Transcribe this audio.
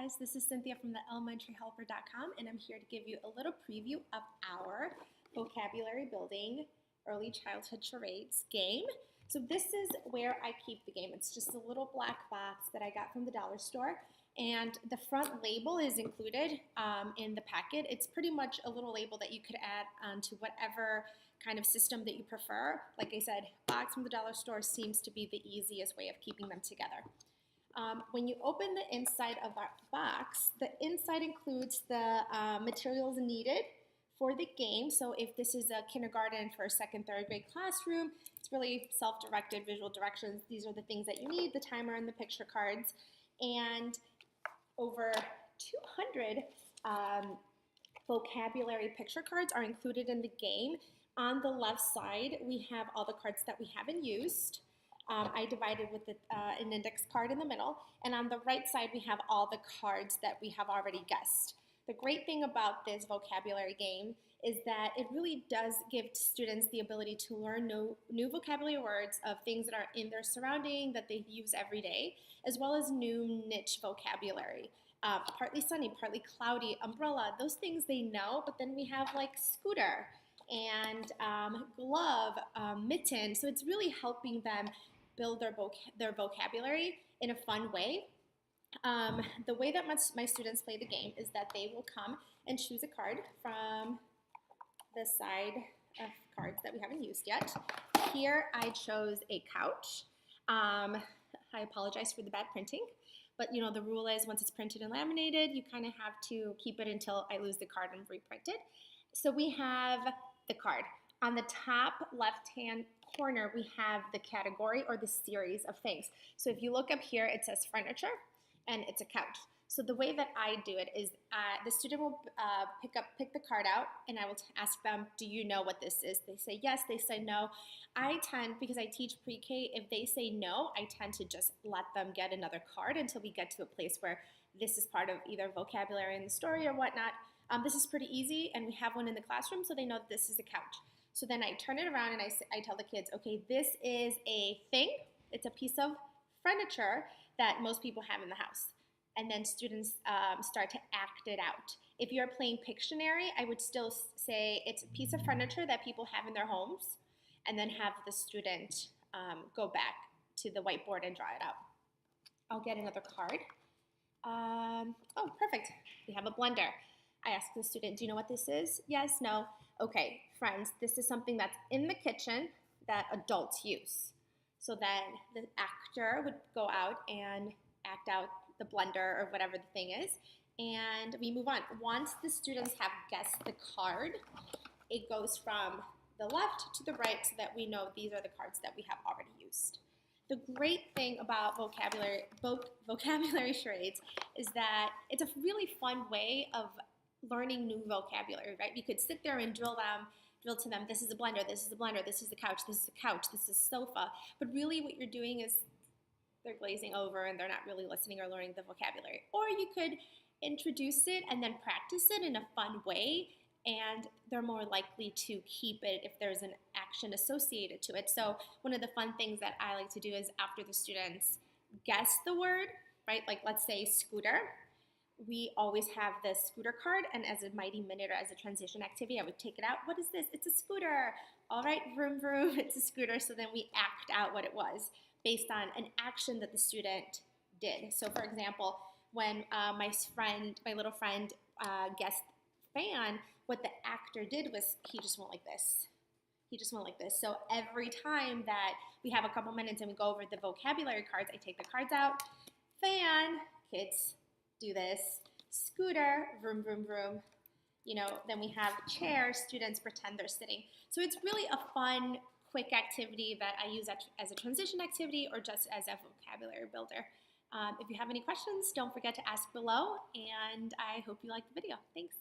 guys, this is Cynthia from the elementaryhelper.com, and I'm here to give you a little preview of our vocabulary building early childhood charades game. So this is where I keep the game. It's just a little black box that I got from the dollar store, and the front label is included in the packet. It's pretty much a little label that you could add onto whatever kind of system that you prefer. Like I said, box from the dollar store seems to be the easiest way of keeping them together. When you open the inside of our box, the inside includes the materials needed for the game. So if this is a kindergarten, first, second, third grade classroom, it's really self-directed visual directions. These are the things that you need, the timer and the picture cards. And over 200 vocabulary picture cards are included in the game. On the left side, we have all the cards that we haven't used. I divided with an index card in the middle, and on the right side we have all the cards that we have already guessed. The great thing about this vocabulary game is that it really does give students the ability to learn new vocabulary words of things that are in their surrounding that they use every day, as well as new niche vocabulary. Partly sunny, partly cloudy, umbrella, those things they know, but then we have like scooter and glove, mitten, so it's really helping them build their vocabulary in a fun way. The way that my students play the game is that they will come and choose a card from the side of cards that we haven't used yet. Here I chose a couch. I apologize for the bad printing, but you know the rule is once it's printed and laminated, you kind of have to keep it until I lose the card and reprint it. So we have the card. On the top left-hand corner, we have the category or the series of things. So if you look up here, it says furniture, and it's a couch. So the way that I do it is the student will pick the card out, and I will ask them, do you know what this is? They say yes, they say no. I tend, because I teach pre-K, if they say no, I tend to just let them get another card until we get to a place where this is part of either vocabulary in the story or whatnot. This is pretty easy, and we have one in the classroom, so they know that this is a couch. So then I turn it around and I tell the kids, okay, this is a thing. It's a piece of furniture that most people have in the house. And then students start to act it out. If you're playing Pictionary, I would still say it's a piece of furniture that people have in their homes, and then have the student go back to the whiteboard and draw it out. I'll get another card. Oh, perfect. We have a blender. I ask the student, do you know what this is? Yes, no. Okay, friends, this is something that's in the kitchen that adults use. So then the actor would go out and act out the blender or whatever the thing is, and we move on. Once the students have guessed the card, it goes from the left to the right so that we know these are the cards that we have already used. The great thing about vocabulary charades is that it's a really fun way of learning new vocabulary, right? You could sit there and drill to them, this is a blender, this is a blender, this is a couch, this is a couch, this is a sofa. But really what you're doing is they're glazing over and they're not really listening or learning the vocabulary. Or you could introduce it and then practice it in a fun way, and they're more likely to keep it if there's an action associated to it. So one of the fun things that I like to do is after the students guess the word, right? Like let's say scooter. We always have the scooter card, and as a Mighty Minute or as a transition activity, I would take it out. What is this? It's a scooter. All right, vroom, vroom, it's a scooter. So then we act out what it was based on an action that the student did. So for example, when my little friend guessed fan, what the actor did was he just went like this. He just went like this. So every time that we have a couple minutes and we go over the vocabulary cards, I take the cards out. Fan, kids do this. Scooter, vroom, vroom, vroom. You know, then we have chair, students pretend they're sitting. So it's really a fun, quick activity that I use as a transition activity or just as a vocabulary builder. If you have any questions, don't forget to ask below, and I hope you liked the video. Thanks.